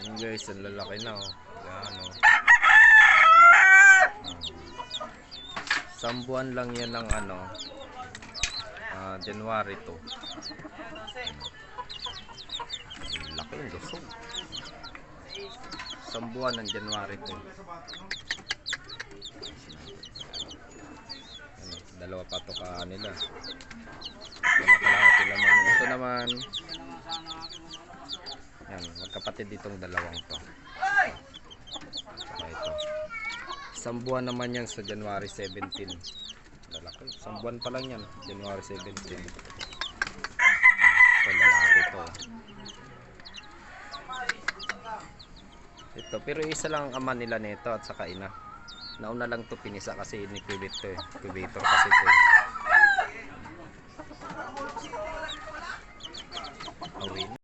Yun guys, ang lalaki na oh. Yan oh. Sambuan lang yan ng ano, January 2. Laki yung lusog. Sambuan ng January 2. Ano, dalawa pa to ka nila. Kalahati naman. Ito naman. Yan, magkapatid ditong dalawang to. Saka ito. Isang buwan naman yan sa January 17. Lalaki. Isang buwan pa lang yan. January 17. Ito, lalaki to. Ito, pero isa lang ang ama nila nito at saka ina. Nauna lang to pinisa kasi incubator to eh. Incubator kasi to eh. Awin.